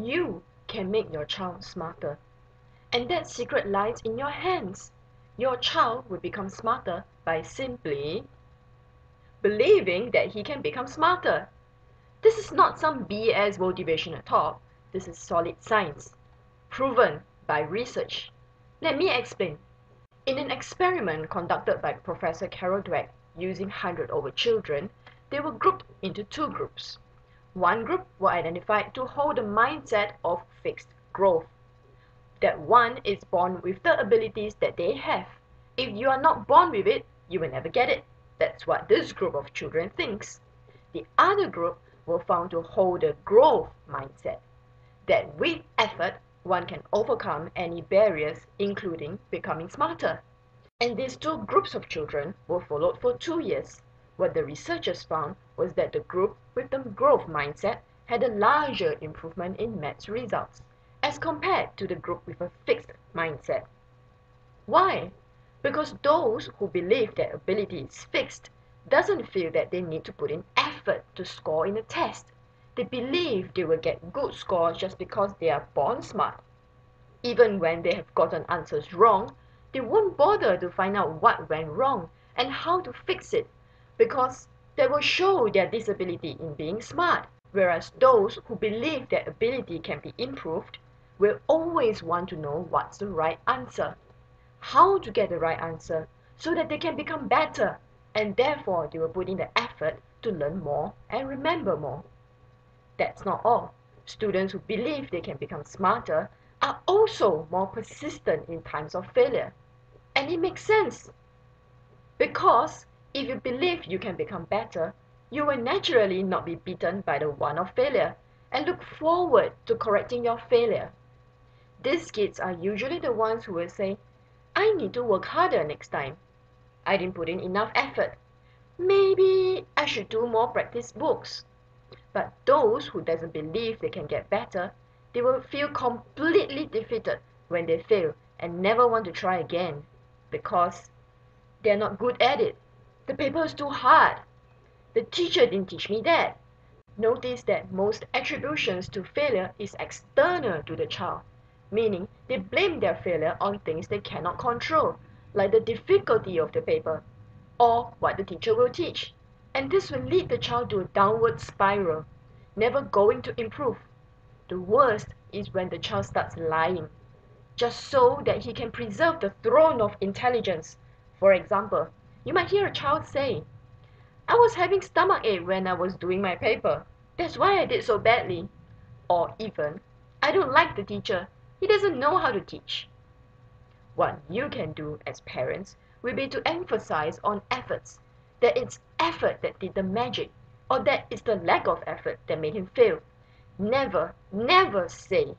You can make your child smarter. And that secret lies in your hands. Your child will become smarter by simply believing that he can become smarter. This is not some BS motivational talk. This is solid science, proven by research. Let me explain. In an experiment conducted by Professor Carol Dweck using 100 over children, they were grouped into two groups. One group were identified to hold the mindset of fixed growth. That one is born with the abilities that they have. If you are not born with it, you will never get it. That's what this group of children thinks. The other group were found to hold a growth mindset, that with effort, one can overcome any barriers, including becoming smarter. And these two groups of children were followed for 2 years. What the researchers found was that the group with the growth mindset had a larger improvement in maths results as compared to the group with a fixed mindset. Why? Because those who believe that ability is fixed doesn't feel that they need to put in effort to score in a test. They believe they will get good scores just because they are born smart. Even when they have gotten answers wrong, they won't bother to find out what went wrong and how to fix it, because that will show their disability in being smart. Whereas those who believe that ability can be improved will always want to know what's the right answer, how to get the right answer, so that they can become better, and therefore they will put in the effort to learn more and remember more. That's not all. Students who believe they can become smarter are also more persistent in times of failure. And it makes sense. Because if you believe you can become better, you will naturally not be beaten by the one of failure and look forward to correcting your failure. These kids are usually the ones who will say, I need to work harder next time. I didn't put in enough effort. Maybe I should do more practice books. But those who doesn't believe they can get better, they will feel completely defeated when they fail and never want to try again because they're not good at it. The paper is too hard. The teacher didn't teach me that. Notice that most attributions to failure is external to the child, meaning they blame their failure on things they cannot control, like the difficulty of the paper or what the teacher will teach. And this will lead the child to a downward spiral, never going to improve. The worst is when the child starts lying, just so that he can preserve the throne of intelligence. For example, you might hear a child say, I was having stomachache when I was doing my paper. That's why I did so badly. Or even, I don't like the teacher. He doesn't know how to teach. What you can do as parents will be to emphasize on efforts, that it's effort that did the magic, or that it's the lack of effort that made him fail. Never, never say,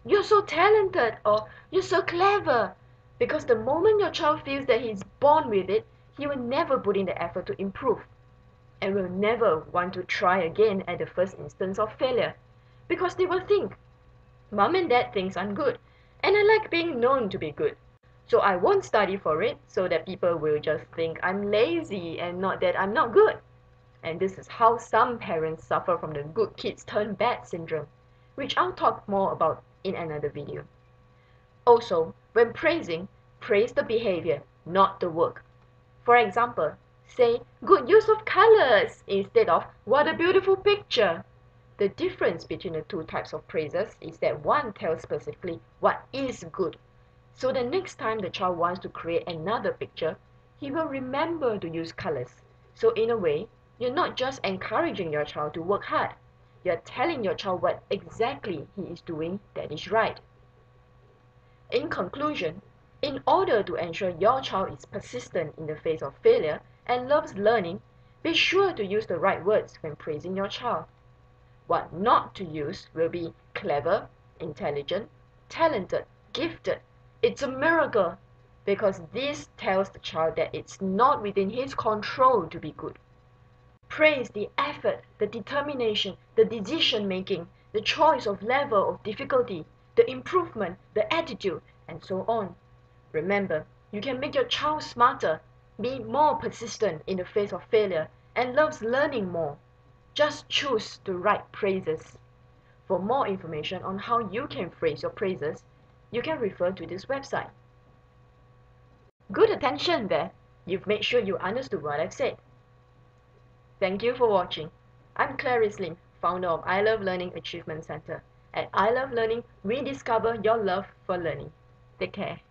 you're so talented or you're so clever, because the moment your child feels that he's born with it, he will never put in the effort to improve and will never want to try again at the first instance of failure, because they will think, Mom and Dad thinks I'm good, and I like being known to be good. So I won't study for it so that people will just think I'm lazy and not that I'm not good. And this is how some parents suffer from the good kids turn bad syndrome, which I'll talk more about in another video. Also, when praising, praise the behavior, not the work. For example, say good use of colors instead of what a beautiful picture. The difference between the two types of praises is that one tells specifically what is good. So the next time the child wants to create another picture, he will remember to use colors. So in a way, you're not just encouraging your child to work hard. You're telling your child what exactly he is doing that is right. In conclusion, in order to ensure your child is persistent in the face of failure and loves learning, be sure to use the right words when praising your child. What not to use will be clever, intelligent, talented, gifted. It's a miracle, because this tells the child that it's not within his control to be good. Praise the effort, the determination, the decision making, the choice of level of difficulty, the improvement, the attitude, and so on. Remember, you can make your child smarter, be more persistent in the face of failure, and loves learning more. Just choose the right praises. For more information on how you can phrase your praises, you can refer to this website. Good attention there! You've made sure you understood what I've said. Thank you for watching. I'm Clarice Lim, founder of I Love Learning Achievement Center. At I Love Learning, we discover your love for learning. Take care.